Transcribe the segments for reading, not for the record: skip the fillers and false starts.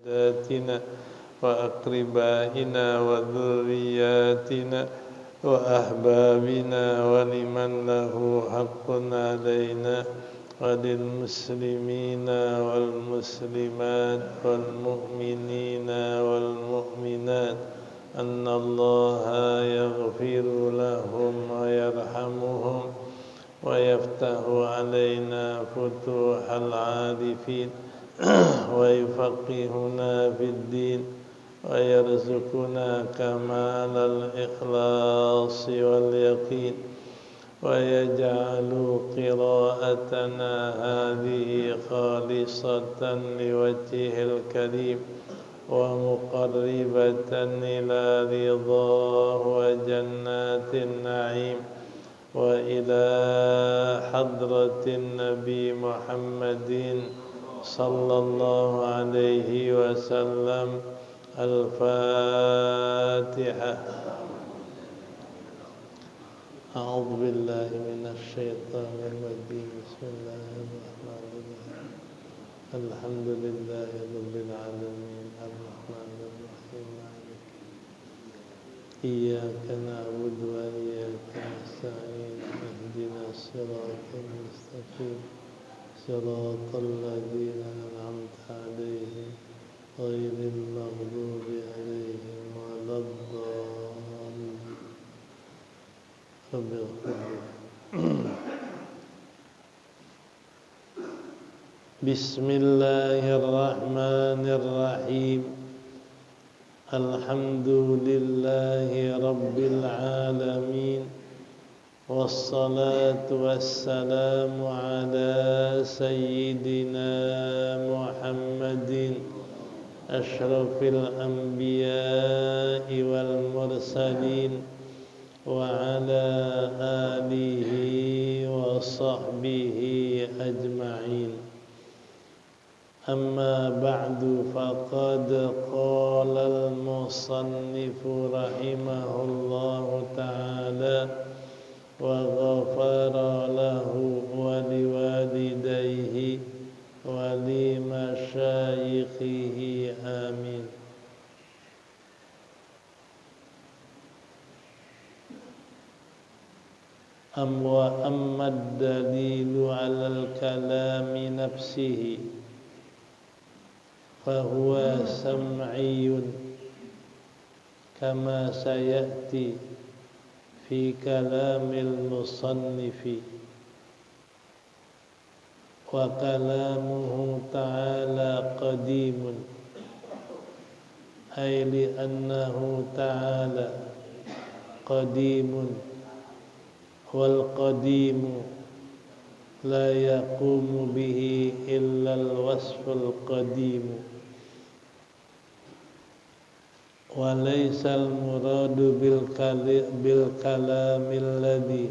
ذاتنا وأقربائنا وذرياتنا وأحبابنا ولمن له حق علينا وللمسلمين والمسلمات والمؤمنين والمؤمنات أن الله يغفر لهم ويرحمهم ويفتح علينا فتوح العارفين ويفقهنا في الدين ويرزقنا كمال الإخلاص واليقين ويجعل قراءتنا هذه خالصة لوجهه الكريم ومقربة إلى رضاه وجنات النعيم وإلى حضرة النبي محمد صلى الله عليه وسلم. الفاتحة. أعوذ بالله من الشيطان الرجيم. بسم الله الرحمن الرحيم. الحمد لله رب العالمين الرحمن الرحيم مالك إياك نعبد وإياك نستعين اهدنا الصراط المستقيم صراط الذين أنعمت عليهم غير المغضوب عليهم ولا الضالين. رب اغفر لي. بسم الله الرحمن الرحيم. الحمد لله رب العالمين والصلاة والسلام على سيدنا محمد أشرف الأنبياء والمرسلين وعلى آله وصحبه أجمعين. أما بعد فقد قال المصنف رحمه الله تعالى وغفر له ولوالديه ولمشايخه آمين. وأما الدليل على الكلام نفسه فهو سمعي كما سيأتي في كلام المصنف. وكلامه تعالى قديم أي لأنه تعالى قديم والقديم لا يقوم به إلا الوصف القديم. وليس المراد بالكلام الذي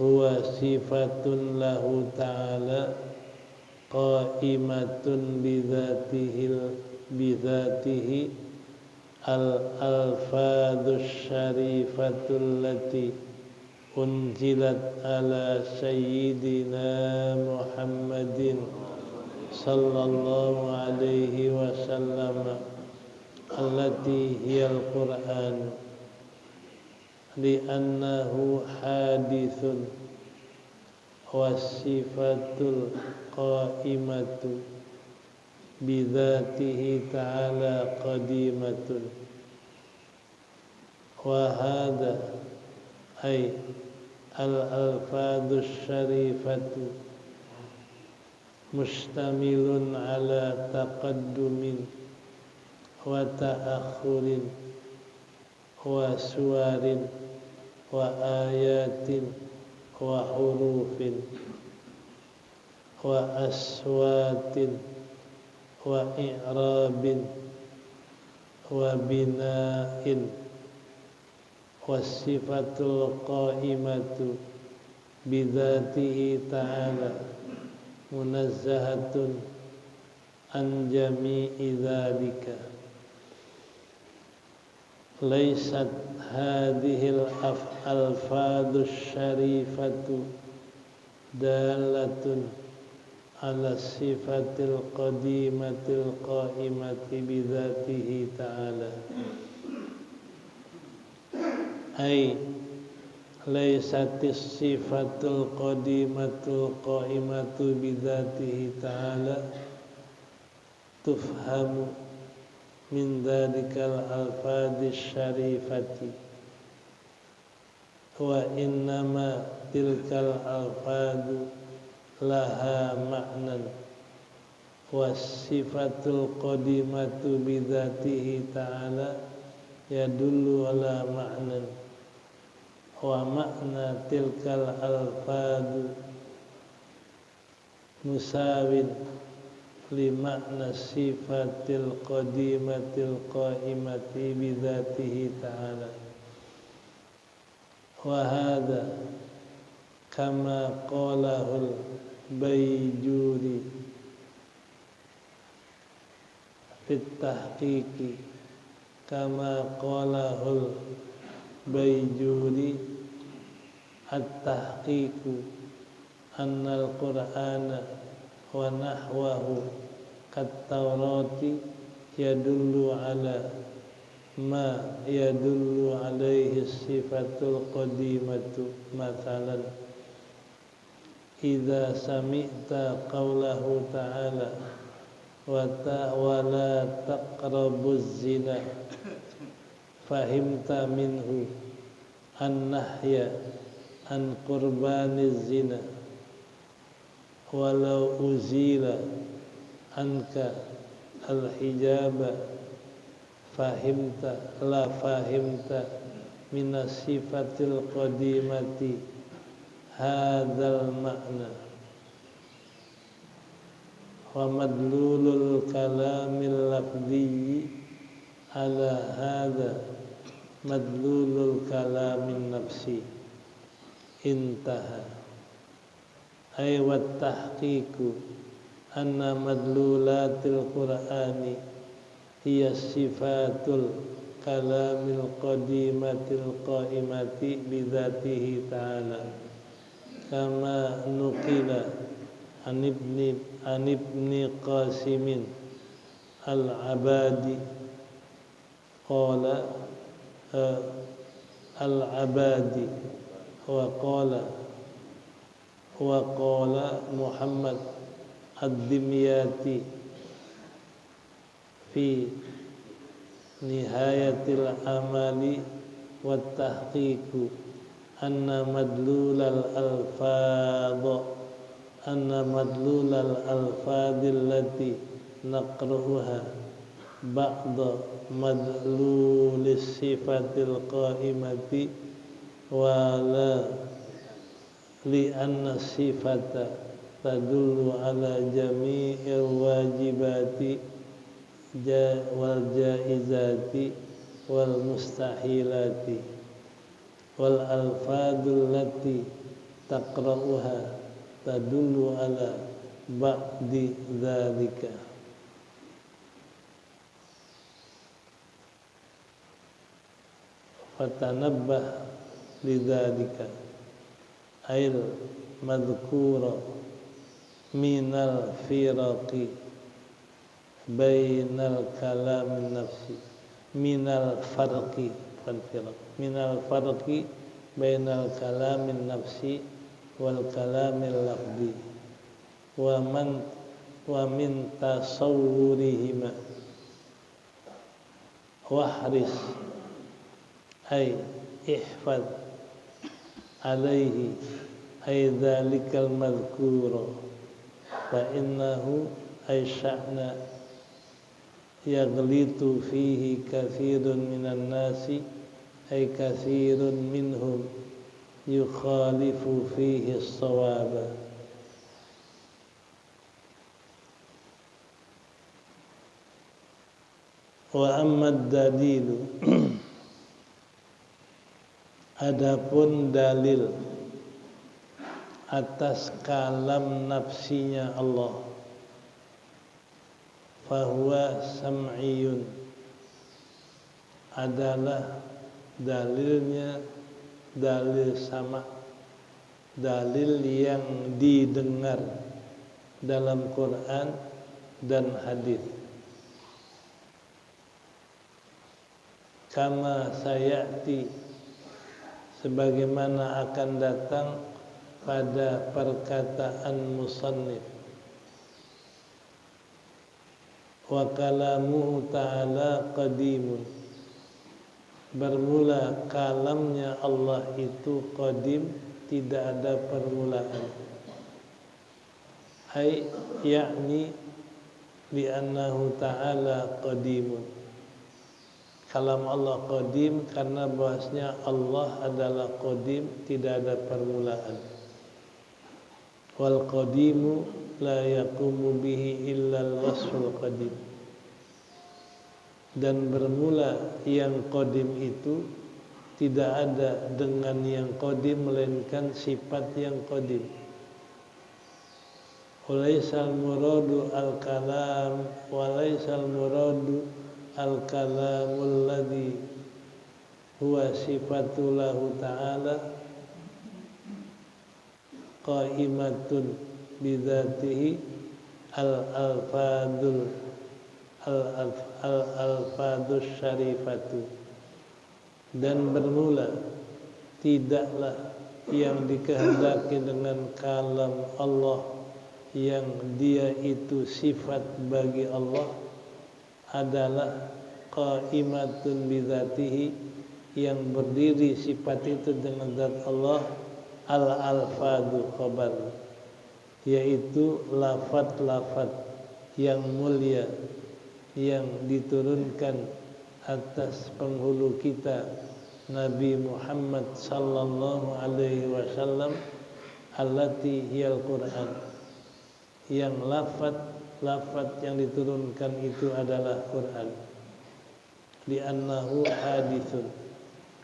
هو صفة له تعالى قائمة بذاته الألفاظ الشريفة التي أنزلت على سيدنا محمد صلى الله عليه وسلم التي هي القرآن لأنه حادث والصفة القائمة بذاته تعالى قديمة. وهذا أي الألفاظ الشريفة مشتمل على تقدم وتأخر وسور وآيات وحروف وأصوات وإعراب وبناء. والصفة القائمة بذاته تعالى منزهة عن جميع ذلك. ليست هذه الألفاظ الشريفة دالة ala sifatil qadimatil qaimati bidzatihi ta'ala ay laisatis sifatul qadimatul qaimatu bidzatihi ta'ala tufhamu min dhalikal alfadhish syarifati wa innama tilkal alfadhu laha ma'nan wasifatul qadimatu bidzatihi ta'ala yadullu ala ma'nan wa ma'na tilkal alfadhu musawin li ma'na sifatil qadimatil qaimati bidzatihi ta'ala wa hadha kama qalahul Baijuri fit tahqiqi kama qalahul Baijuri at-tahqiqu annal qur'ana wa nahwahu kat-taurati yadullu ala ma yadullu alaihi sifatul qadimatu mathalan idza sami'ta qawlahu ta'ala wa la taqrabuz zina fahimta minhu an-nahya an qurbaniz zina walau uzila anka al-hijaba fahimta minas sifatil qadimati hadzal ma'na wa madlulul kalamil lafdhi ala hadza madlulul kalamin nafsi intaha ay wat tahqiqu anna madlulatil qur'ani hiya sifatul kalamil qadimatil qaimati bidzatihi ta'ala kama nuqila an ibni Qasimin al-Abadi qala al-Abadi wa qala Muhammad ad-Dimyati fi nihayatil amali wat tahqiqu anna madlulal alfadil lati naqruha ba'da madlulis sifatil qaimati wa la li anna sifata tadullu ala jami'il wajibati wal jaizati wal mustahilati wal alfadul lati taqra'uha tadullu ala ba'di dzalika fatanabbah lidzalika ail madhkura minal firaqi bainal kalam nafsi minal farqi bukan firaq minal farqi bainal kalamin nafsi wal kalamil lafzi wa min tasawwurihima wahris ay ihfad alaihi ay dzalikal madhkura fa innahu ay sya'na yaghlitu fihi katsirun minan nasi ay katsirun minhum yukhalifu fihi as-shawaba wa amma ad-dalilu adapun dalil atas kalam nafsinya Allah fahuwa sam'iyun adalah dalilnya dalil sama, dalil yang didengar dalam Quran dan hadis. Kama sayati, sebagaimana akan datang pada perkataan musannif. Wa kalamuhu ta'ala qadimun, bermula kalamnya Allah itu qadim, tidak ada permulaan. Ai yakni li'annahu ta'ala qadimun, kalam Allah qadim karena bahwasanya Allah adalah qadim, tidak ada permulaan. Wal qadimu la yaqumu bihi illa al-wasful qadim, dan bermula yang qadim itu tidak ada dengan yang qadim melainkan sifat yang qadim. Walaisal muradu al-kalam, walaisal muradu al-kalamul ladzi huwa sifatullahu ta'ala qaimatun bidzatihi al-alfadus syarifatu, dan bermula tidaklah yang dikehendaki dengan kalam Allah yang dia itu sifat bagi Allah adalah qaimatun bidzatihi, yang berdiri sifat itu dengan zat Allah, al-alfadu khabar, yaitu lafaz-lafaz yang mulia yang diturunkan atas penghulu kita Nabi Muhammad sallallahu alaihi wasallam, allati hiyal Quran, yang lafaz yang diturunkan itu adalah Quran. Li'annahu hadithun,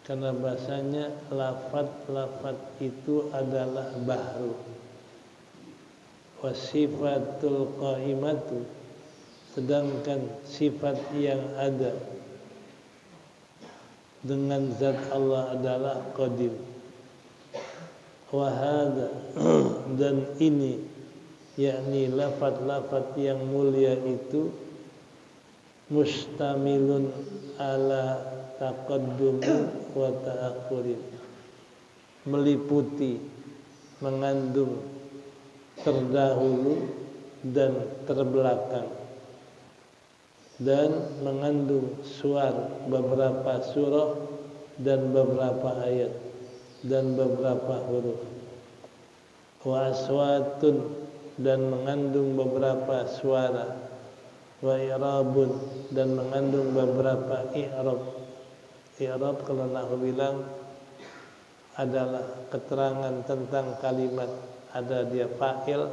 karena bahasanya lafaz itu adalah bahru. Wasifatul qaimatu, sedangkan sifat yang ada dengan zat Allah adalah qadim. Wa hadza, dan ini yakni lafaz-lafaz yang mulia itu mustamilun ala taqaddumi wa ta'akhurin, meliputi, mengandung terdahulu dan terbelakang, dan mengandung beberapa surah dan beberapa ayat dan beberapa huruf. Wa aswatun, dan mengandung beberapa suara. Wa i'rabun, dan mengandung beberapa i'rab. I'rab kalau nahwu bilang adalah keterangan tentang kalimat, ada dia fa'il,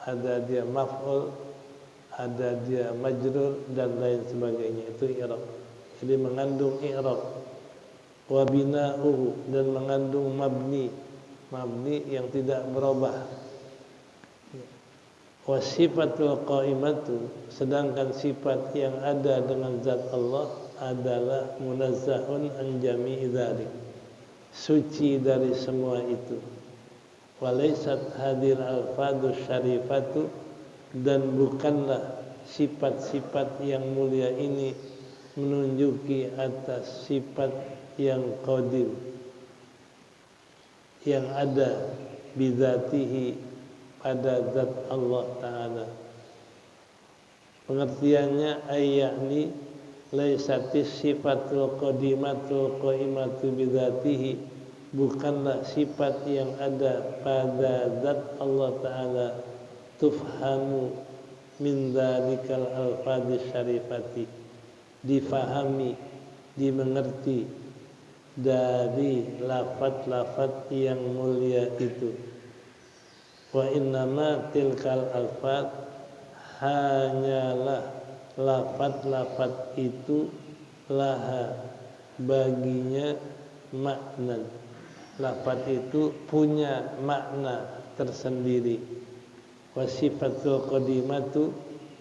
ada dia maf'ul, ada dia majrur dan lain sebagainya, itu i'rab. Jadi mengandung i'rab. Wa bina'uhu, dan mengandung mabni yang tidak berubah. Wasifatul qaimatu, sedangkan sifat yang ada dengan zat Allah adalah munazzahun an jami'i dzalik, suci dari semua itu. Walaysat hadir alfadus syarifatu, dan bukanlah sifat-sifat yang mulia ini menunjuki atas sifat yang qadim, yang ada bidzatihi, pada zat Allah Ta'ala. Pengertiannya ayyakni laisatis sifatul qadimatul qaimatu bidzatihi, bukanlah sifat yang ada pada zat Allah Ta'ala, tufhamu min dzalikal alfadz syarifati, difahami, dimengerti dari lafaz-lafaz yang mulia itu. Wa innama tilkal alfaz, hanyalah lafaz-lafaz itu laha, baginya makna. Lafaz itu punya makna tersendiri. Wa sifatul qadimatu,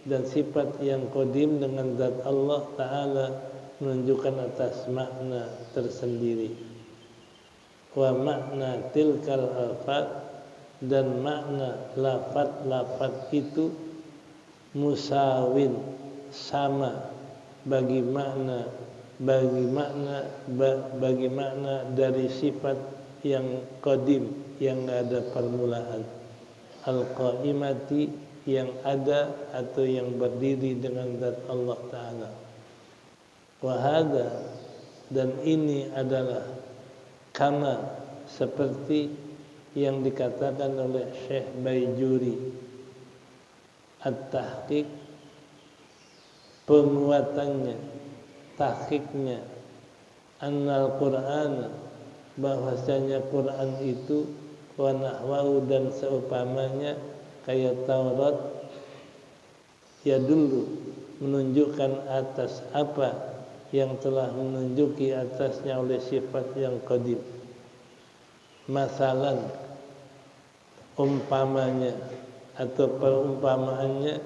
dan sifat yang qadim dengan zat Allah Ta'ala menunjukkan atas makna tersendiri. Wa makna tilkal alfaz, dan makna lafaz-lafaz itu musawin, sama bagi makna dari sifat yang qadim, yang ada permulaan, al-qaimati, yang ada atau yang berdiri dengan zat Allah Ta'ala. Wahada, dan ini adalah kama, seperti yang dikatakan oleh Syekh Baijuri, at-tahqiq, penguatannya, tahqiqnya, annal Qur'an, bahwasanya Quran itu wa nahwahu, dan seumpamanya, kayak Taurat, ya dulu menunjukkan atas apa yang telah menunjuki atasnya oleh sifat yang qadim. Masalan, umpamanya atau perumpamaannya,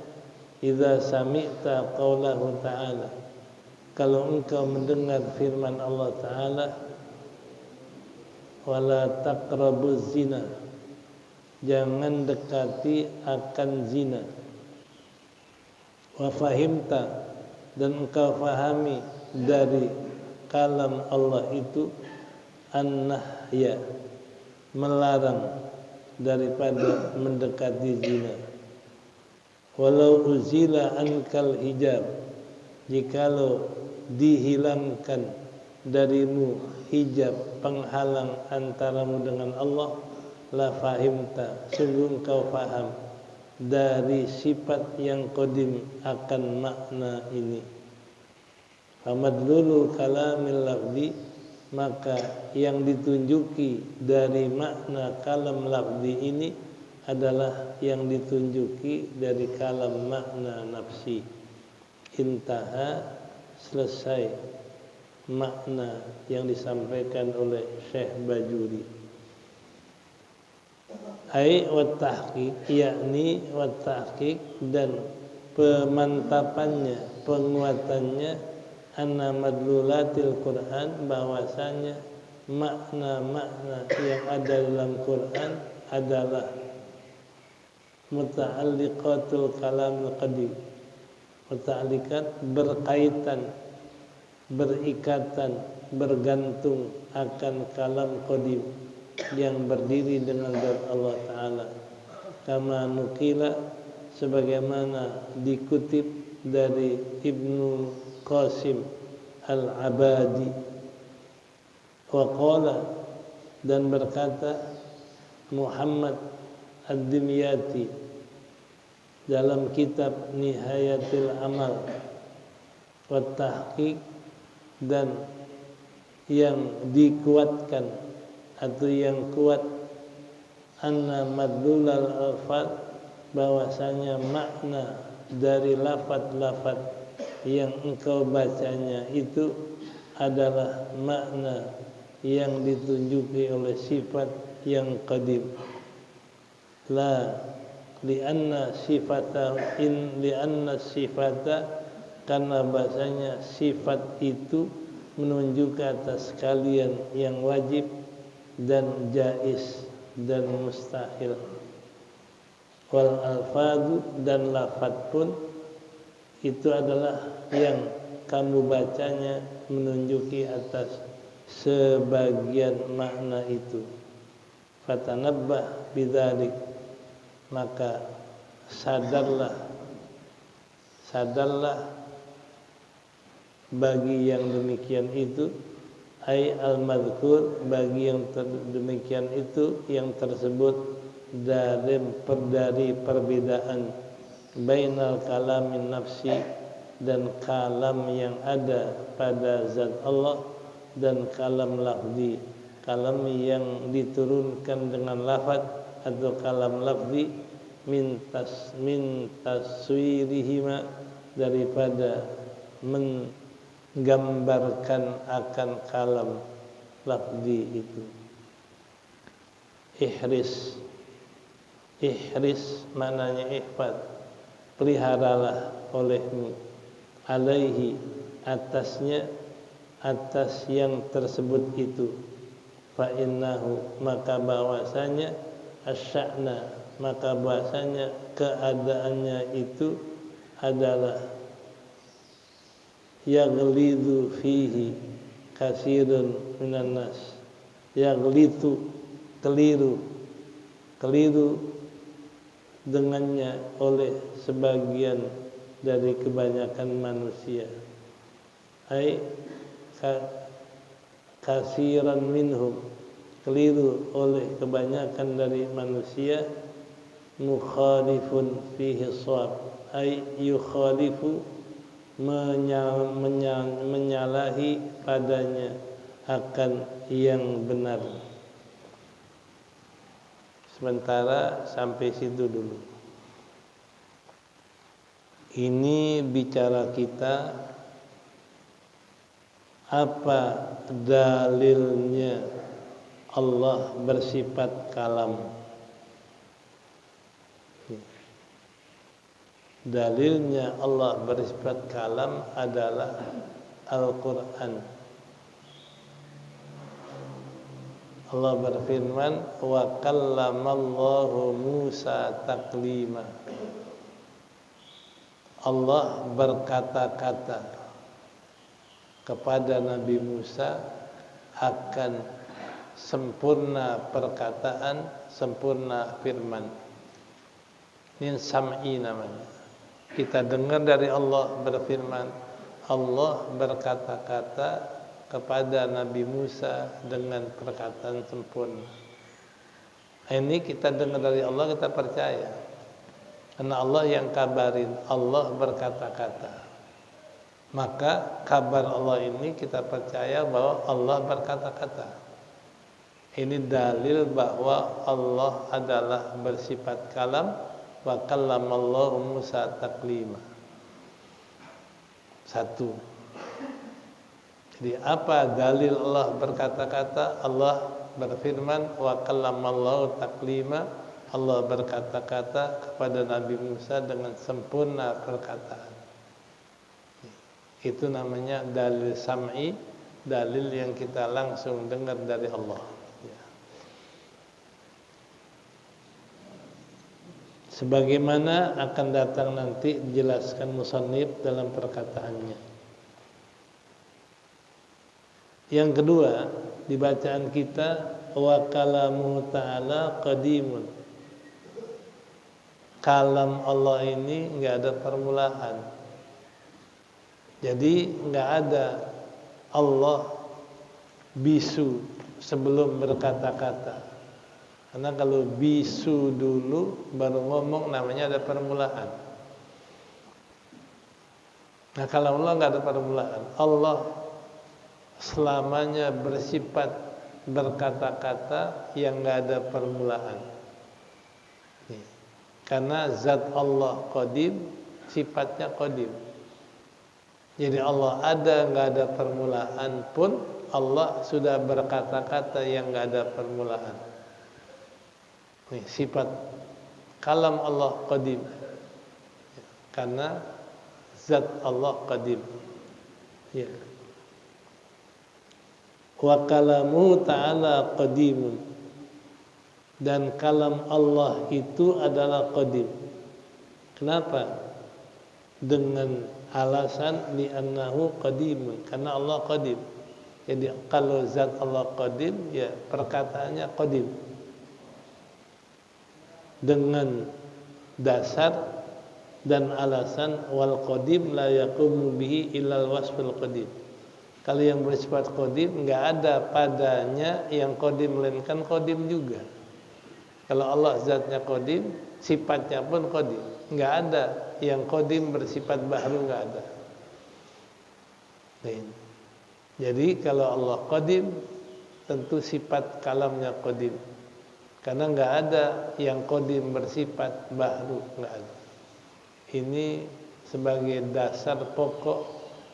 idza sami'ta qaulahu ta'ala, kalau engkau mendengar firman Allah Ta'ala, wala taqrabuz zina, jangan dekati akan zina. Wa fahimta, dan engkau fahami dari kalam Allah itu an-nahya, melarang daripada mendekati zina. Walau uzila ankal hijab, jikalau dihilangkan darimu hijab, penghalang antaramu dengan Allah, la fahimta, sungguh engkau faham dari sifat yang qadim akan makna ini. Famadlulul kalamil lafzi, maka yang ditunjuki dari makna kalam lafzi ini adalah yang ditunjuki dari kalam makna nafsi. Intaha, selesai makna yang disampaikan oleh Syekh Bajuri. Ai wa tahqiq, yakni wa tahqiq, dan pemantapannya, penguatannya, anna madlulatil Quran, bahwasanya makna-makna yang ada dalam Quran adalah muta'alliqatul kalamil qadim, muta'alliqat, berkaitan, berikatan, bergantung akan kalam qadim yang berdiri dengan zat Allah Ta'ala. Kama nukila, sebagaimana dikutip dari Ibnu Qasim Al-Abadi. Wa qala, dan berkata Muhammad Ad-Dimyati dalam kitab Nihayatil Amal wa Tahqiq, dan yang dikuatkan atau yang kuat, anna madlulal alfaz, bahwasanya makna dari lafaz-lafaz yang engkau bacanya itu adalah makna yang ditunjuki oleh sifat yang qadim. La lianna sifata, lianna sifata, karena bahasanya sifat itu menunjuk atas kalian yang wajib dan jaiz dan mustahil. Wal alfadu, dan lafad pun itu adalah yang kamu bacanya menunjuki atas sebagian makna itu. Fatanabbah bidzalik, maka sadarlah bagi yang demikian itu, ai al-madhkur, bagi yang demikian itu, yang tersebut dari perbedaan bainal kalamin nafsi, dan kalam yang ada pada zat Allah, dan kalam lafzi, kalam yang diturunkan dengan lafaz atau kalam lafzi, min taswirihima, daripada menggambarkan akan kalam lafzi itu. Ihris maknanya ihfad, peliharalah olehmu, alaihi, atasnya, atas yang tersebut itu. Fa innahu, maka bahwasanya asya'na, maka bahasanya keadaannya itu adalah yaghlidu fihi katsirun minan nas. Yaghlidu keliru dengannya oleh sebagian dari kebanyakan manusia. Ai katsiran minhum, keliru oleh kebanyakan dari manusia. Mukhalifun fihi shawab, ai yukhalifu, menyalahi padanya akan yang benar. Sementara sampai situ dulu. Ini bicara kita apa dalilnya Allah bersifat kalam. Dalilnya Allah bersifat kalam adalah Al-Quran. Allah berfirman, wa kallamallahu Musa taklima. Allah berkata-kata kepada Nabi Musa akan sempurna perkataan, sempurna firman. Ini sam'i namanya. Kita dengar dari Allah berfirman, Allah berkata-kata kepada Nabi Musa dengan perkataan sempurna. Ini kita dengar dari Allah, kita percaya. Karena Allah yang kabarin, Allah berkata-kata. Maka kabar Allah ini kita percaya bahwa Allah berkata-kata. Ini dalil bahwa Allah adalah bersifat kalam. Wa kallamallahu Musa taklima. Satu. Jadi apa dalil Allah berkata-kata? Allah berfirman, wa kallamallahu taklima. Allah berkata-kata kepada Nabi Musa dengan sempurna perkataan. Itu namanya dalil sam'i, dalil yang kita langsung dengar dari Allah. Sebagaimana akan datang nanti dijelaskan musannif dalam perkataannya. Yang kedua, di bacaan kita, wa kalamu ta'ala qadimun. Kalam Allah ini enggak ada permulaan. Jadi enggak ada Allah bisu sebelum berkata-kata. Karena kalau bisu dulu baru ngomong namanya ada permulaan. Nah, kalau Allah enggak ada permulaan, Allah selamanya bersifat berkata-kata yang enggak ada permulaan. Karena zat Allah qadim, sifatnya qadim. Jadi Allah ada enggak ada permulaan pun Allah sudah berkata-kata yang enggak ada permulaan. Nih, sifat kalam Allah qadim. Karena zat Allah qadim. Ya. Wa kalamu ta'ala qadimun. Dan kalam Allah itu adalah qadim. Kenapa? Dengan alasan li'annahu qadimun, karena Allah qadim. Jadi kalau zat Allah qadim, ya perkataannya qadim. Dengan dasar dan alasan wal qadim la yaqumu bihi illal wasful qadim. Kalau yang bersifat qadim enggak ada padanya yang qadim, melainkan qadim juga. Kalau Allah zatnya qadim, sifatnya pun qadim. Enggak ada yang qadim bersifat bahru, enggak ada. Jadi kalau Allah qadim, tentu sifat kalamnya qadim. Karena enggak ada yang qadim bersifat bahru, enggak ada. Ini sebagai dasar pokok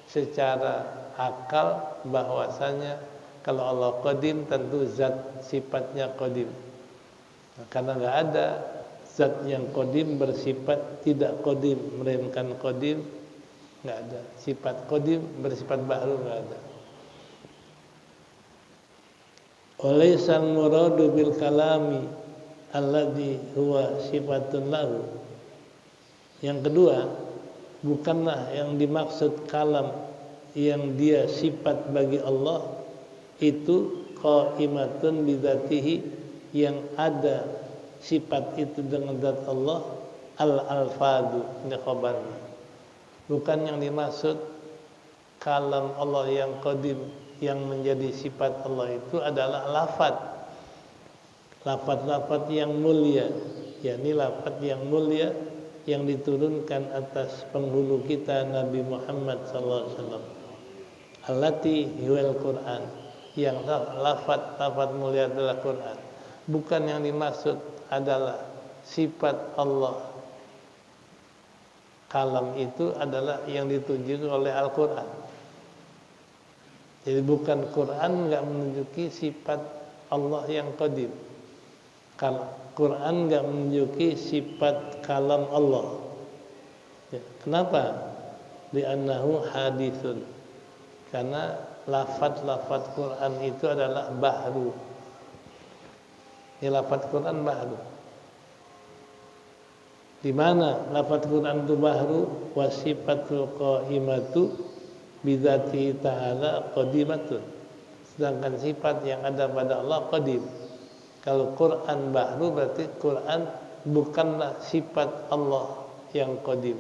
secara akal bahwasanya kalau Allah qadim tentu zat sifatnya qadim. Karena enggak ada zat yang qadim bersifat tidak qadim, melainkan qadim, enggak ada. Sifat qadim bersifat bahru, enggak ada. Walaisal muradu bil kalami alladzi huwa sifatun lahu. Yang kedua, bukanlah yang dimaksud kalam yang dia sifat bagi Allah itu qaimatun bidzatihi, yang ada sifat itu dengan zat Allah, al-alfadu ini khabarnya. Bukan yang dimaksud kalam Allah yang qadim yang menjadi sifat Allah itu adalah lafaz yang mulia, yakni lafaz yang mulia yang diturunkan atas penghulu kita Nabi Muhammad sallallahu alaihi wasallam. Allati huwal Quran, yang lafaz mulia adalah Quran. Bukan yang dimaksud adalah sifat Allah. Kalam itu adalah yang ditunjuk oleh Al-Quran. Jadi bukan Quran enggak menunjuki sifat Allah yang qadim. Quran enggak menunjuki sifat kalam Allah. Ya, kenapa? Li'annahu hadithun. Karena lafaz Quran itu adalah bahru. Ini lafaz Quran bahru. Di mana lafaz Quran itu bahru, wa sifatul qaimatu bidzatihi ta'ala qadimatun. Sedangkan sifat yang ada pada Allah qadim. Kalau Quran bahru berarti Quran bukanlah sifat Allah yang qadim.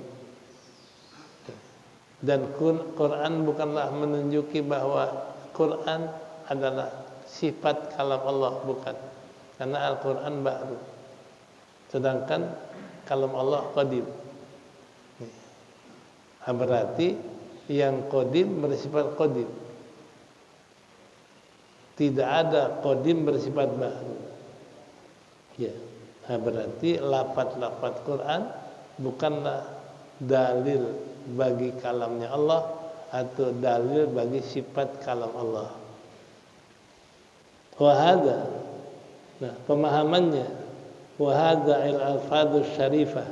Dan Quran bukanlah menunjuki bahwa Quran adalah sifat kalam Allah, bukan. Karena Al-Quran bahru. Sedangkan kalam Allah qadim. Berarti yang qadim bersifat qadim. Tidak ada qadim bersifat bahru. Ya, berarti lafaz Quran bukanlah dalil bagi kalamnya Allah atau dalil bagi sifat kalam Allah. Wahada, nah pemahamannya, wahada al-alfadzus syarifah,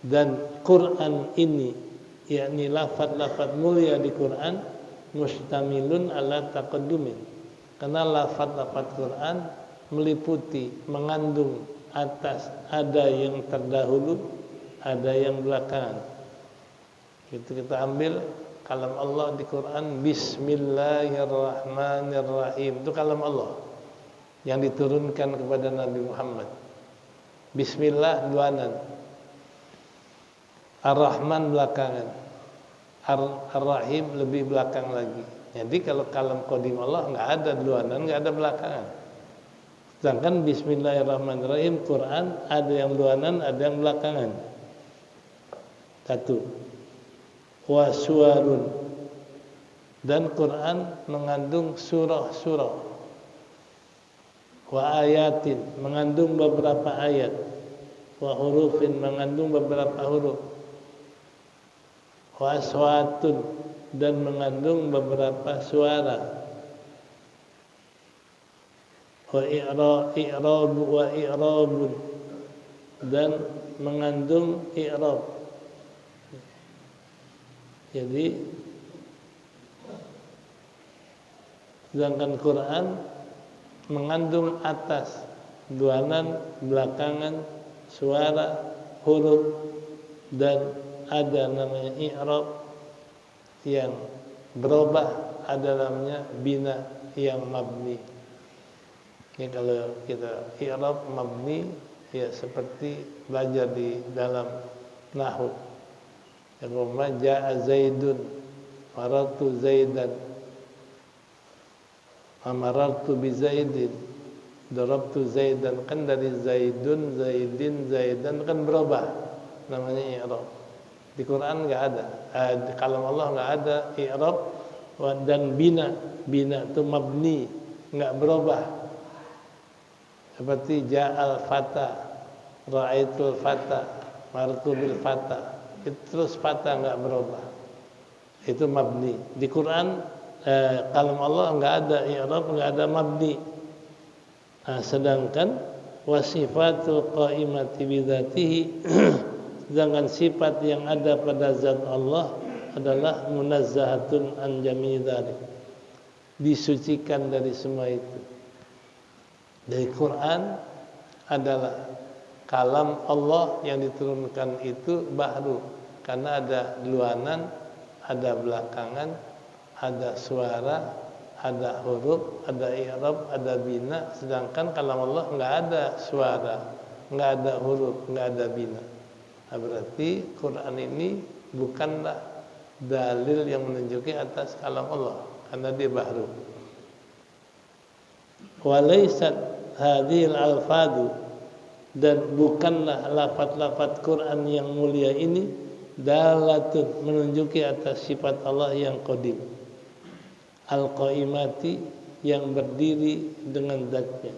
dan Quran ini, yakni lafaz mulia di Quran, mustamilun ala taqaddumin. Karena lafaz Quran meliputi, mengandung atas, ada yang terdahulu, ada yang belakangan. Itu kita ambil kalam Allah di Quran, Bismillahirrahmanirrahim, itu kalam Allah yang diturunkan kepada Nabi Muhammad. Bismillah duanan, Ar-Rahman belakangan, Ar-Rahim lebih belakang lagi. Jadi kalau kalam qadim Allah enggak ada duanan, enggak ada belakangan. Sedangkan Bismillahirrahmanirrahim Quran ada yang duanan, ada yang belakangan. Satu. Wa suwarun, dan Quran mengandung surah-surah. Wa ayatin, mengandung beberapa ayat. Wa hurufin, mengandung beberapa huruf. Wa aswatun, dan mengandung beberapa suara. Wa i'rabun, dan mengandung i'rab. Jadi sedangkan Quran mengandung atas, duanan, belakangan, suara, huruf, dan ada namanya i'rab yang berubah, ada namanya bina yang mabni. Ini kalau kita i'rab mabni, ya seperti belajar di dalam nahwu. Yang ja'a Zaidun, marartu Zaidan, amarartu bi Zaidin, darabtu Zaidan. Kan dari Zaidun, Zaidin, Zaidan kan berubah namanya i'rab. Di Quran enggak ada, di kalam Allah enggak ada i'rab. Dan bina itu mabni, enggak berubah. Seperti ja'al fata, ra'aitul fata, marartu bil fata. Itu terus fatah, enggak berubah. Itu mabni. Di Quran kalam Allah enggak ada i'rab, enggak ada mabni. Sedangkan wasifatul qaimati bidzatihi, sedangkan sifat yang ada pada zat Allah adalah munazzahatun an jami'i dzalik, disucikan dari semua itu. Dari Quran adalah kalam Allah yang diturunkan itu bahru, karena ada duluanan, ada belakangan, ada suara, ada huruf, ada i'rab, ada bina. Sedangkan kalam Allah enggak ada suara, enggak ada huruf, enggak ada bina. Nah, berarti Quran ini bukanlah dalil yang menunjuki atas kalam Allah, karena dia bahru. Walaysat hadhil alfadu, dan bukanlah lafaz-lafaz Quran yang mulia ini dalatun menunjuki atas sifat Allah yang qadim, al-qaimati, yang berdiri dengan zatnya.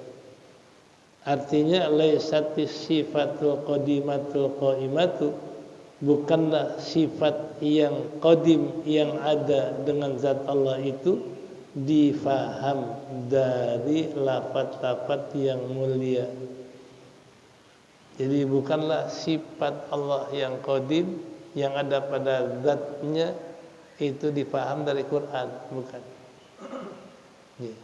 Artinya laisatis sifatul qadimatul qaimatu, bukanlah sifat yang qadim yang ada dengan zat Allah itu difaham dari lafaz-lafaz yang mulia. Jadi bukanlah sifat Allah yang qadim yang ada pada zatnya itu difaham dari Quran, bukan. Ya.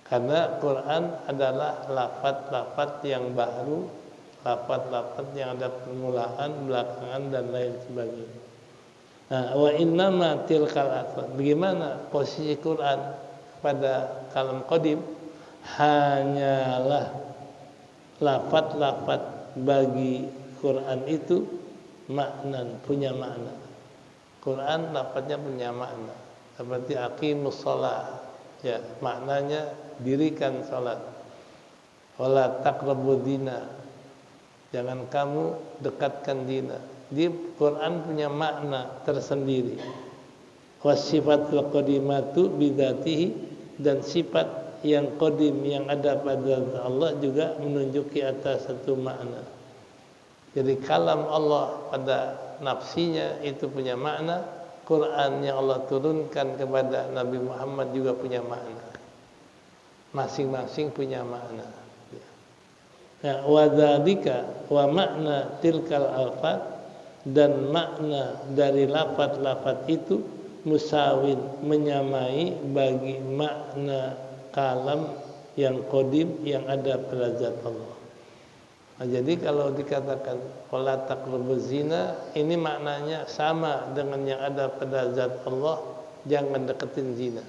Karena Quran adalah lafaz-lafaz yang baru, lafaz-lafaz yang ada permulaan, belakangan dan lain sebagainya. Nah, wa innama tilkal alfaz. Bagaimana posisi Quran pada kalam qadim? Hanyalah lafaz-lafaz bagi Quran itu maknan, punya makna. Quran lafaznya punya makna. Seperti aqimus shalah, ya, maknanya dirikan salat. Wala taqrabud zina, jangan kamu dekatkan zina. Di Quran punya makna tersendiri. Wasifatul qadimatu bidzatihi, dan sifat yang qadim yang ada pada Allah juga menunjuki atas satu makna. Jadi kalam Allah pada nafsinya itu punya makna, Quran yang Allah turunkan kepada Nabi Muhammad juga punya makna. Masing-masing punya makna. Ya, wa dzalika wa makna tilkal alfaz, dan makna dari lafaz-lafaz itu musawin, menyamai bagi makna kalam yang qadim yang ada pada zat Allah. Nah, jadi kalau dikatakan wala taqrabuz zina, ini maknanya sama dengan yang ada pada zat Allah, jangan deketin zina.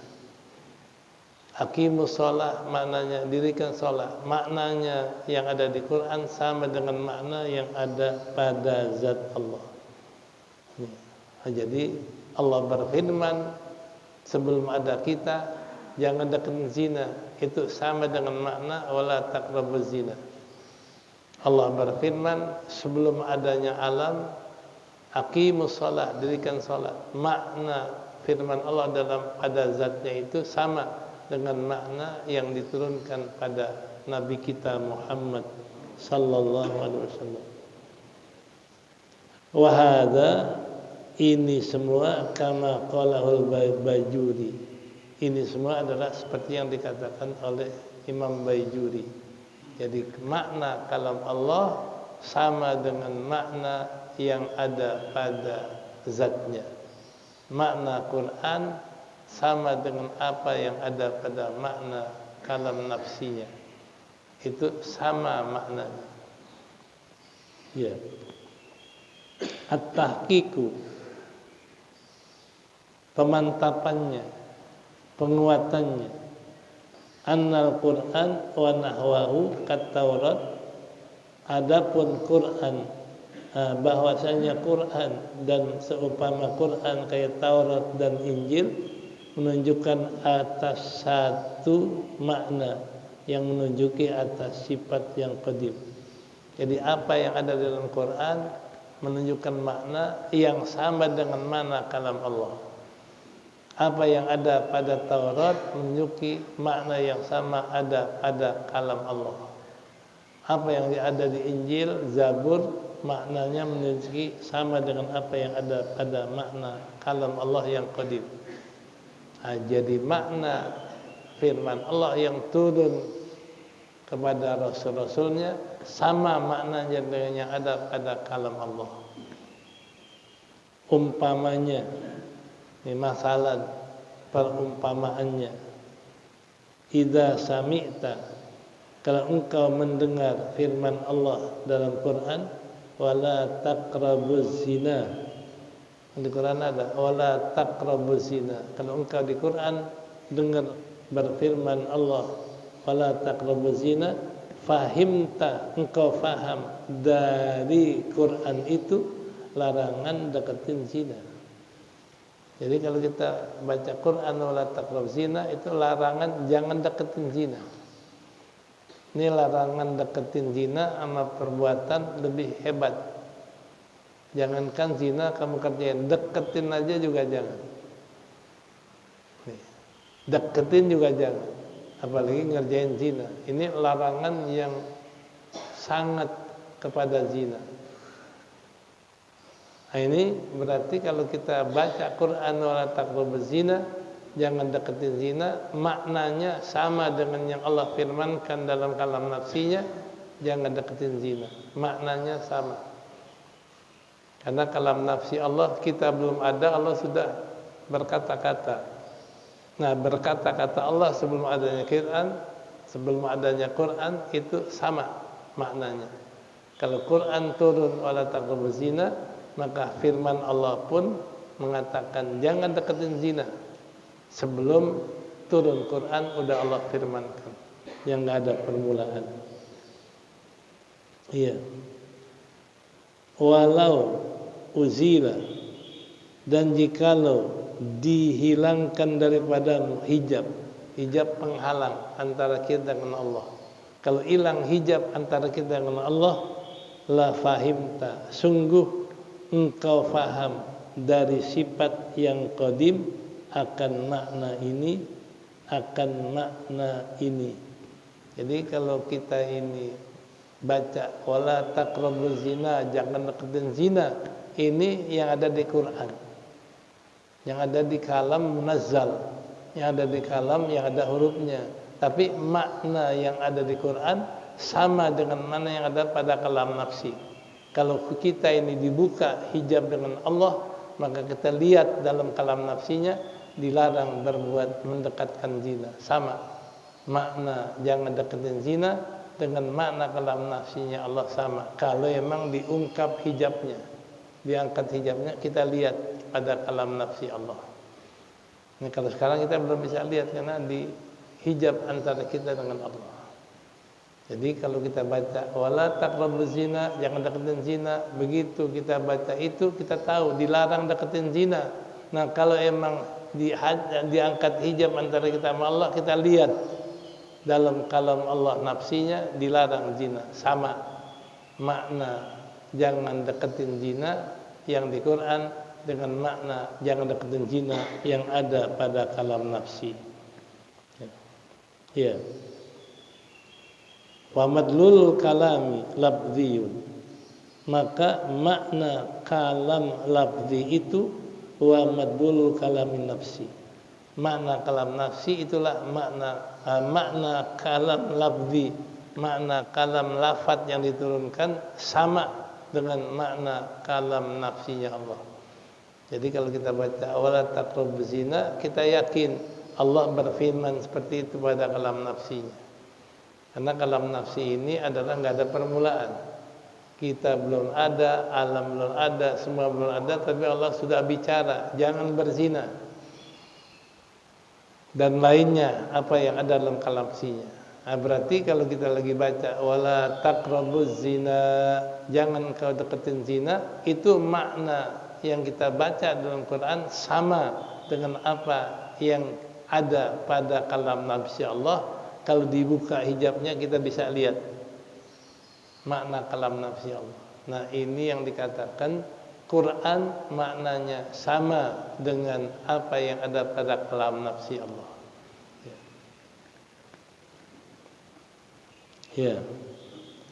Aqimus shalah, maknanya dirikan salat, maknanya yang ada di Quran sama dengan makna yang ada pada zat Allah. Nah, jadi Allah berfirman sebelum ada kita, jangan deketin zina, itu sama dengan makna wala taqrabuz zina. Allah berfirman sebelum adanya alam, aqimus shalah, dirikan salat. Makna firman Allah dalam pada zatnya itu sama dengan makna yang diturunkan pada Nabi kita Muhammad sallallahu alaihi wasallam. Wa hadza, ini semua kama qalahul Bajuri. Ini semua adalah seperti yang dikatakan oleh Imam Bajuri. Jadi makna kalam Allah sama dengan makna yang ada pada zatnya. Makna Quran sama dengan apa yang ada pada makna kalam nafsinya. Itu sama maknanya. Ya. At-tahqiqu, pemantapannya, penguatannya. Annal Quran wa nahwahu kat Taurat, adapun Quran, bahwasanya Quran dan seumpama Quran kayak Taurat dan Injil menunjukkan atas satu makna yang menunjuki atas sifat yang qadim. Jadi apa yang ada dalam Quran menunjukkan makna yang sama dengan makna kalam Allah. Apa yang ada pada Taurat menunjuki makna yang sama ada pada kalam Allah. Apa yang ada di Injil, Zabur, maknanya menunjuki sama dengan apa yang ada pada makna kalam Allah yang qadim. Nah, jadi makna firman Allah yang turun kepada Rasul-Rasulnya sama maknanya dengan yang ada pada kalam Allah. Umpamanya, ini masalah perumpamaannya. Idza sami'ta, Kalau engkau mendengar firman Allah dalam Quran, wala taqrabuz zina. Di Quran ada wala taqrabuz zina. Kalau engkau di Quran dengar berfirman Allah wala taqrabuz zina, fahimta, engkau faham dari Quran itu larangan deketin zina. Jadi kalau kita baca Quran wala taqrabuz zina, itu larangan jangan deketin zina. Ini larangan deketin zina sama perbuatan lebih hebat. Jangankan zina kamu kerjain, deketin aja juga jangan. Nih, deketin juga jangan. Apalagi ngerjain zina. Ini larangan yang sangat kepada zina. Nah, ini berarti kalau kita baca Quran wala taqrabuz zina, jangan deketin zina, maknanya sama dengan yang Allah firmankan dalam kalam nafsinya, jangan deketin zina. Maknanya sama. Karena kalam nafsi Allah kita belum ada, Allah sudah berkata-kata. Nah, berkata-kata Allah sebelum adanya Quran itu sama maknanya. Kalau Quran turun wala taqrabuz zina, maka firman Allah pun mengatakan jangan deketin zina. Sebelum turun Quran udah Allah firmankan, yang enggak ada permulaan. Iya. Walau uzila, dan jikalau dihilangkan daripadamu hijab penghalang antara kita dengan Allah. Kalau hilang hijab antara kita dengan Allah, la fahimta, sungguh engkau faham dari sifat yang qadim akan makna ini. Jadi kalau kita ini baca wala taqrabuz zina, jangan deketin zina, ini yang ada di Quran, yang ada di kalam munazzal, yang ada di kalam yang ada hurufnya. Tapi makna yang ada di Quran sama dengan mana yang ada pada kalam nafsi. Kalau kita ini dibuka hijab dengan Allah, maka kita lihat dalam kalam nafsinya dilarang berbuat mendekatkan zina. Sama makna jangan deketin zina dengan makna kalam nafsinya Allah sama. Kalau memang diungkap hijabnya, diangkat hijabnya, kita lihat pada kalam nafsi Allah. Ini kalau sekarang kita belum bisa lihat karena di hijab antara kita dengan Allah. Jadi kalau kita baca wala taqrabuz zina, jangan deketin zina, begitu kita baca itu kita tahu dilarang deketin zina. Nah, kalau emang diangkat hijab antara kita sama Allah, kita lihat dalam kalam Allah nafsinya dilarang zina. Sama makna jangan deketin zina yang di Quran dengan makna jangan deketin zina yang ada pada kalam nafsi. Ya. Wa madlul kalami lafdziyun, maka makna kalam lafzi itu wa madlul kalamin nafsi. Makna kalam nafsi itulah makna kalam lafzi, makna kalam lafaz yang diturunkan sama dengan makna kalam nafsinya Allah. Jadi kalau kita baca wala taqrabuz zina, kita yakin Allah berfirman seperti itu pada kalam nafsinya. Karena kalam nafsi ini adalah enggak ada permulaan. Kita belum ada, alam belum ada, semua belum ada, tapi Allah sudah bicara, jangan berzina. Dan lainnya apa yang ada dalam kalam nafsinya. Nah, berarti kalau kita lagi baca wala taqrabuz zina, jangan kau deketin zina, itu makna yang kita baca dalam Quran sama dengan apa yang ada pada kalam nafsi Allah. Kalau dibuka hijabnya kita bisa lihat makna kalam nafsi Allah. Nah, ini yang dikatakan Quran maknanya sama dengan apa yang ada pada kalam nafsi Allah. Ya.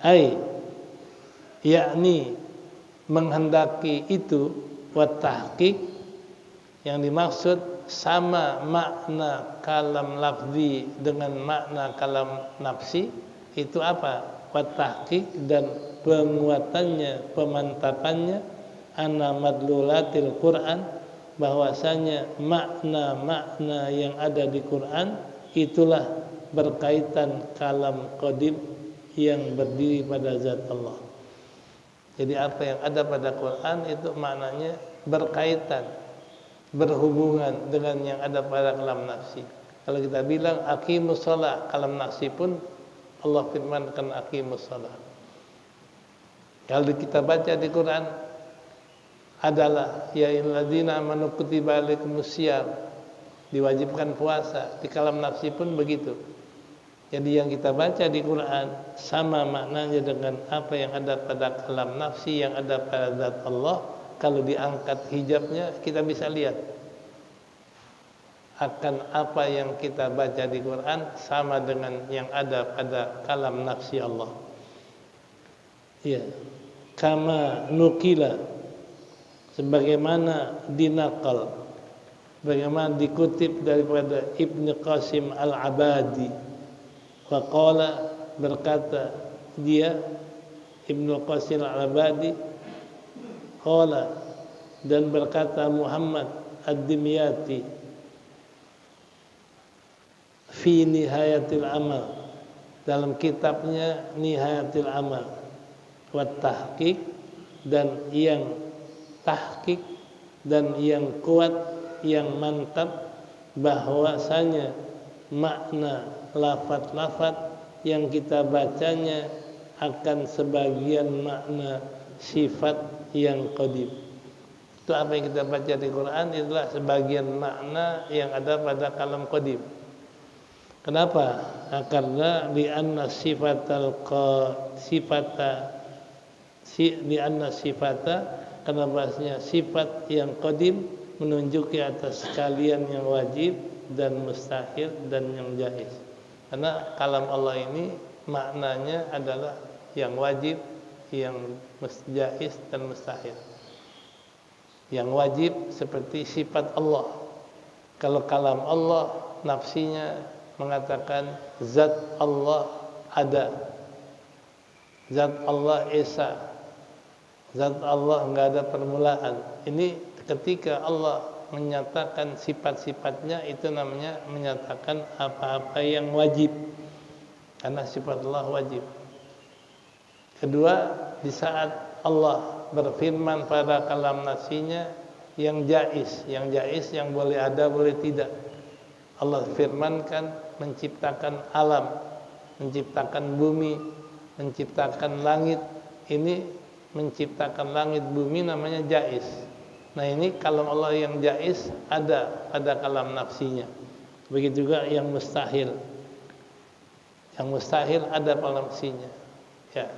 Ai yakni menghendaki itu wa tahqiq, yang dimaksud sama makna kalam lafzi dengan makna kalam nafsi itu apa? Wa tahqiq, dan penguatannya, pemantapannya anna madlulatil Quran, bahwasanya makna-makna yang ada di Quran itulah berkaitan kalam qadim yang berdiri pada zat Allah. Jadi apa yang ada pada Quran itu maknanya berkaitan, berhubungan dengan yang ada pada kalam nafsi. Kalau kita bilang aqimus shalah, kalam nafsi pun Allah firmankan aqimus shalah. Kalau kita baca di Quran adalah ya ayyuhalladzina amanu kutiba alaikumus syiyam, diwajibkan puasa. Di kalam nafsi pun begitu. Jadi yang kita baca di Quran sama maknanya dengan apa yang ada pada kalam nafsi, yang ada pada zat Allah. Kalau diangkat hijabnya, kita bisa lihat akan apa yang kita baca di Quran sama dengan yang ada pada kalam nafsi Allah. Ya, kama nukila, sebagaimana dinakal, bagaimana dikutip daripada Ibnu Qasim Al-Abadi. Faqala, berkata dia Ibnu Qasim Al-Abadi, qala, dan berkata Muhammad Ad-Dimyati fi Nihayatil Amal, dalam kitabnya Nihayatil Amal, wa tahqiq, dan yang tahqiq dan yang kuat, yang mantap, bahwasanya makna lafaz-lafaz yang kita bacanya akan sebagian makna sifat yang qadim. Itu apa yang kita baca di Quran itulah sebagian makna yang ada pada kalam qadim. Kenapa? Karena li'anna sifata, karena bahasanya sifat yang qadim menunjuki atas sekalian yang wajib dan mustahil dan yang jaiz. Karena kalam Allah ini maknanya adalah yang wajib, yang jaiz dan mustahil. Yang wajib seperti sifat Allah. Kalau kalam Allah nafsinya mengatakan zat Allah ada, zat Allah esa, zat Allah enggak ada permulaan. Ini ketika Allah menyatakan sifat-sifatnya, itu namanya menyatakan apa-apa yang wajib, karena sifat Allah wajib. Kedua, di saat Allah berfirman pada kalam nafsinya yang jaiz, yang boleh ada boleh tidak. Allah firmankan menciptakan alam, menciptakan bumi, menciptakan langit. Ini menciptakan langit bumi namanya jaiz. Nah ini kalam Allah yang jaiz ada pada kalam nafsinya. Begitu juga yang mustahil. Yang mustahil ada pada nafsinya. Ya,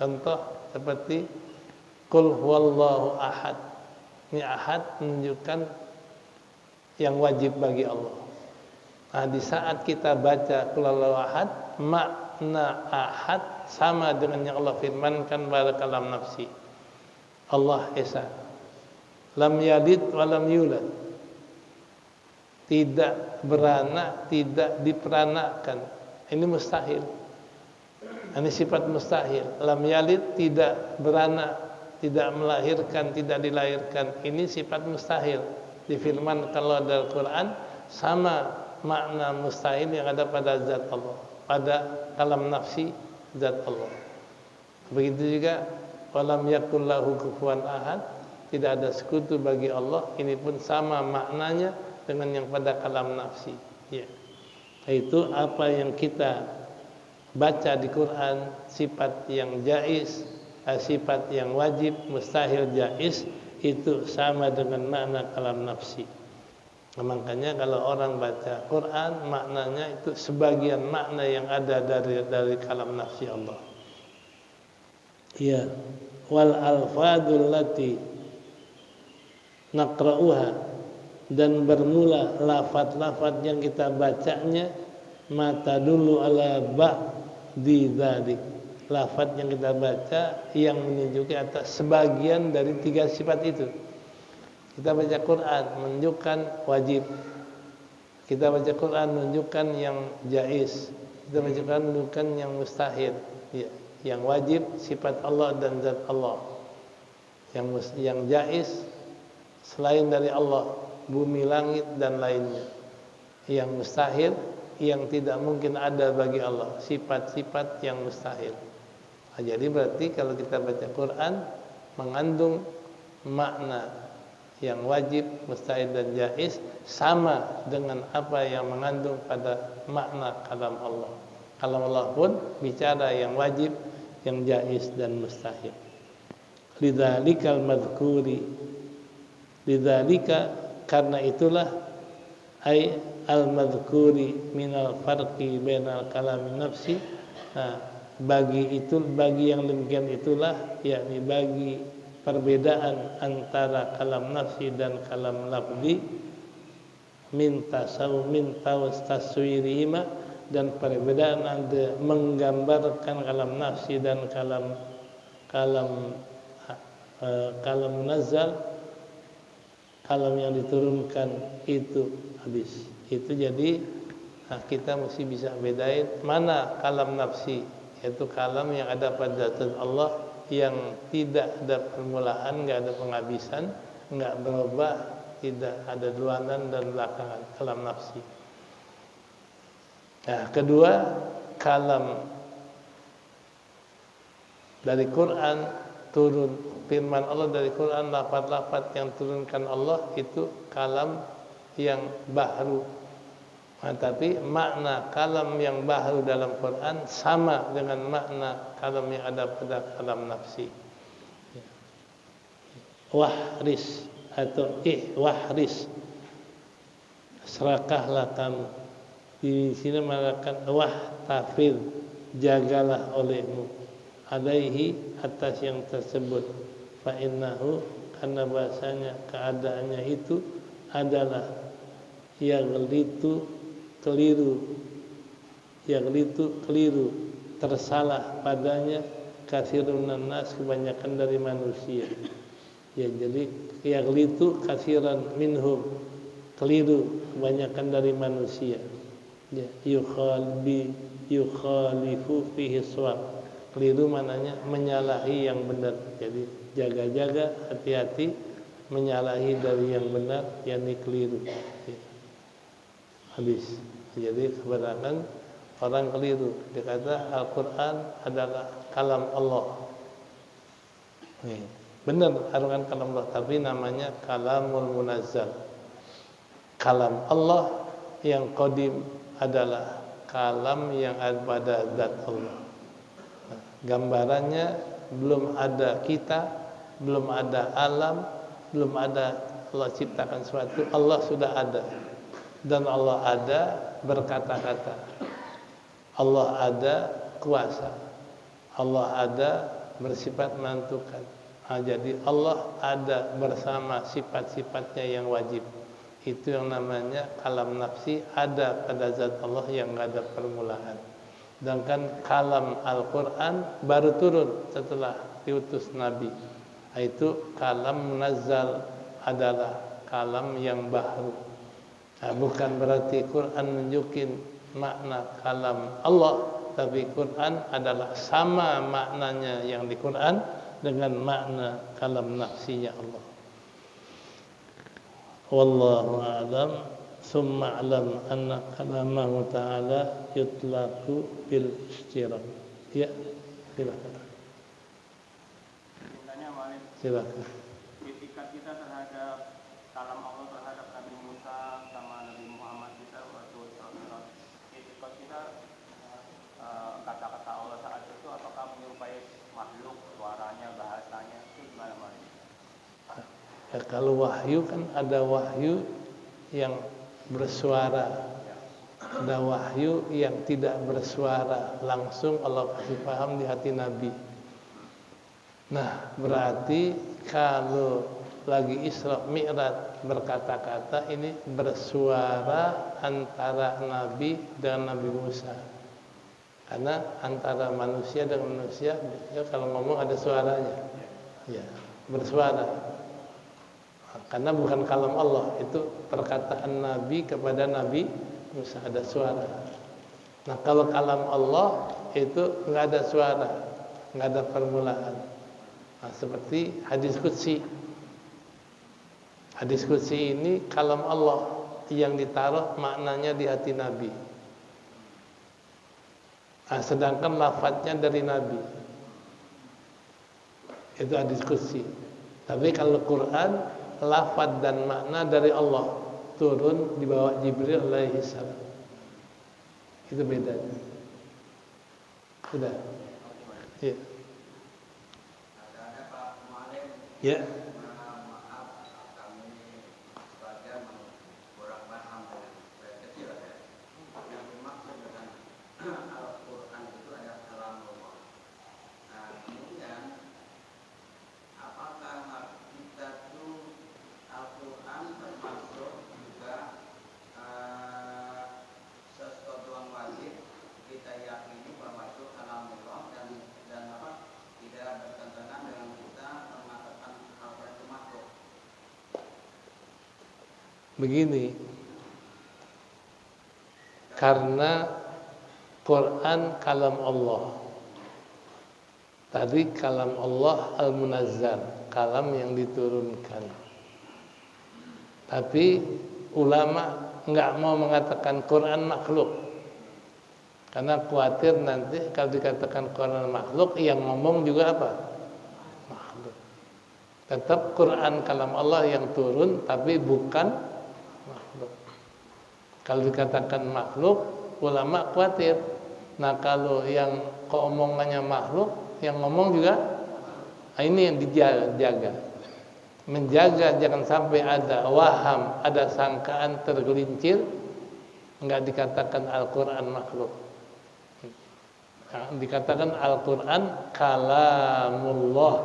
contoh seperti Qul huwallahu ahad. Ini ahad menunjukkan yang wajib bagi Allah. Nah, di saat kita baca Qul huwallahu ahad, makna ahad sama dengan yang Allah firmankan pada kalam nafsi. Allah esa. Lam yalid wa lam yulad, tidak beranak, tidak diperanakan. Ini mustahil. Ini sifat mustahil. Lam yalid, tidak beranak, tidak melahirkan, tidak dilahirkan. Ini sifat mustahil. Difirmankan Allah dalam Quran sama makna mustahil yang ada pada zat Allah, pada kalam nafsi zat Allah. Begitu juga walam yakul lahu kufuwan ahad, tidak ada sekutu bagi Allah. Ini pun sama maknanya dengan yang pada kalam nafsi. Ya. Itu apa yang kita baca di Quran, sifat yang jaiz, sifat yang wajib, mustahil, jaiz, itu sama dengan makna kalam nafsi. Nah, makanya kalau orang baca Quran, maknanya itu sebagian makna yang ada dari kalam nafsi Allah. Ya, wal alfadul lati naqra'uha, dan bermula lafaz-lafaz yang kita bacanya mata dulu ala ba'di dzalik, lafaz yang kita baca yang menunjukkan atas sebagian dari tiga sifat itu. Kita baca Quran menunjukkan wajib, kita baca Quran menunjukkan yang jaiz, kita baca Quran menunjukkan yang mustahil. Ya, yang wajib sifat Allah dan zat Allah, yang jaiz selain dari Allah, bumi, langit dan lainnya. Yang mustahil yang tidak mungkin ada bagi Allah, sifat-sifat yang mustahil. Nah, jadi berarti kalau kita baca Quran mengandung makna yang wajib, mustahil dan jaiz sama dengan apa yang mengandung pada makna kalam Allah. Kalam Allah pun bicara yang wajib, yang jaiz dan mustahil. Lidzalikal madhkuri, lidzalika karena itulah ay al-madhkuri minal farqi bainal kalami nafsi. Nah, bagi yang demikian itulah, yakni bagi perbedaan antara kalam nafsi dan kalam lafzi, min taswirihima, dan perbedaan ada menggambarkan kalam nafsi dan kalam munazzal, kalam yang diturunkan itu habis. Itu jadi kita mesti bisa bedain mana kalam nafsi, yaitu kalam yang ada pada zat Allah yang tidak ada permulaan, enggak ada penghabisan, enggak berubah, tidak ada duluan dan belakangan, kalam nafsi. Nah, kedua, kalam dari Quran turun, firman Allah dari Quran, lafaz-lafaz yang turunkan Allah itu kalam yang baharu. Nah, tapi makna kalam yang baharu dalam Quran sama dengan makna kalam yang ada pada kalam nafsi. Wahris atau wahris, serakahlah kamu. Di sini mengatakan wahtafil, jagalah olehmu, alaihi, atas yang tersebut. Fa innahu, karena bahasanya keadaannya itu adalah yaghlitu, keliru, tersalah padanya katsirun nas, kebanyakan dari manusia. Ya, jadi yaghlitu katsiran minhum, keliru kebanyakan dari manusia. Ya, yukhalifu fihi shawab, keliru maknanya menyalahi yang benar. Jadi jaga-jaga, hati-hati menyalahi dari yang benar, yakni keliru. Ya. Habis. Jadi kebanyakan orang keliru. Dia kata Al-Quran adalah kalam Allah. Nih, benar Al-Quran kalam Allah, tapi namanya kalamul munazzal. Kalam Allah yang qadim adalah kalam yang ada pada zat Allah. Nah, gambarannya belum ada kita, belum ada alam, belum ada Allah ciptakan sesuatu, Allah sudah ada. Dan Allah ada berkata-kata, Allah ada kuasa, Allah ada bersifat menentukan. Nah, jadi Allah ada bersama sifat-sifatnya yang wajib. Itu yang namanya kalam nafsi, ada pada zat Allah yang tidak ada permulaan. Sedangkan kalam Al-Quran baru turun setelah diutus Nabi. Itu kalam munazzal, adalah kalam yang baru. Nah, bukan berarti Quran menunjukkan makna kalam Allah, tapi Quran adalah sama maknanya yang di Quran dengan makna kalam nafsinya Allah. Wallahu a'lam. Summa a'lam anna kalamahu ta'ala yutlaqu bil istirak. Ya, silakan. Silakan. Etikat kita terhadap kalam Allah, terhadap Nabi Musa sama Nabi Muhammad kita waktu etikat kita, kata-kata Allah saat itu apakah menyerupai makhluk, suaranya, bahasanya, itu gimana Mas? Ya, kalau wahyu kan ada wahyu yang bersuara, ada wahyu yang tidak bersuara, langsung Allah kasih paham di hati Nabi. Nah, berarti kalau lagi Isra Mi'raj berkata-kata, ini bersuara antara Nabi dengan Nabi Musa. Karena antara manusia dengan manusia, ya, kalau ngomong ada suaranya, ya, bersuara. Karena bukan kalam Allah, itu perkataan Nabi kepada Nabi Musa, ada suara. Nah, kalau kalam Allah itu nggak ada suara, nggak ada permulaan. Nah, seperti hadis qudsi. Hadis qudsi ini kalam Allah yang ditaruh maknanya di hati Nabi. Sedangkan lafadznya dari Nabi. Itu ada diskusi. Tapi kalau Quran, lafadz dan makna dari Allah, turun di bawah Jibril alaihi salam. Itu bedanya. Sudah. Ya. Ya. Begini, karena Quran kalam Allah. Tadi kalam Allah al-munazzal, kalam yang diturunkan. Tapi ulama enggak mau mengatakan Quran makhluk. Karena khawatir nanti kalau dikatakan Quran makhluk, yang ngomong juga apa? Makhluk. Tetap Quran kalam Allah yang turun, tapi bukan makhluk. Kalau dikatakan makhluk, ulama khawatir. Nah, kalau yang keomongannya makhluk, yang ngomong juga, ini yang dijaga. Menjaga jangan sampai ada waham, ada sangkaan tergelincir, enggak dikatakan Al-Quran makhluk. Nah, dikatakan Al-Quran kalamullah,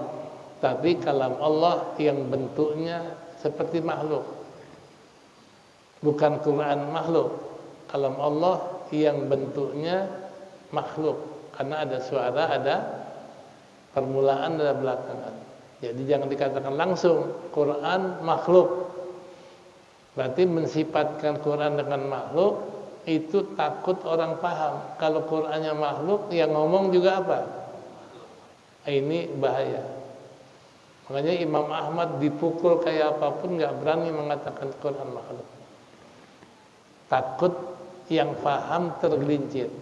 tapi kalam Allah yang bentuknya seperti makhluk. Bukan Quran makhluk, kalam Allah yang bentuknya makhluk, karena ada suara, ada permulaan, ada belakangan. Jadi jangan dikatakan langsung Quran makhluk. Berarti mensifatkan Quran dengan makhluk, itu takut orang paham. Kalau Qurannya makhluk, yang ngomong juga apa? Ini bahaya. Makanya Imam Ahmad dipukul kayak apapun gak berani mengatakan Quran makhluk. Takut yang paham tergelincir.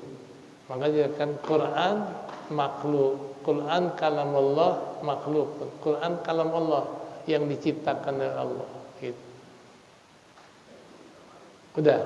Makanya kan Quran makhluk, Quran kalam Allah makhluk, Quran kalam Allah yang diciptakan oleh Allah. Gitu. Udah.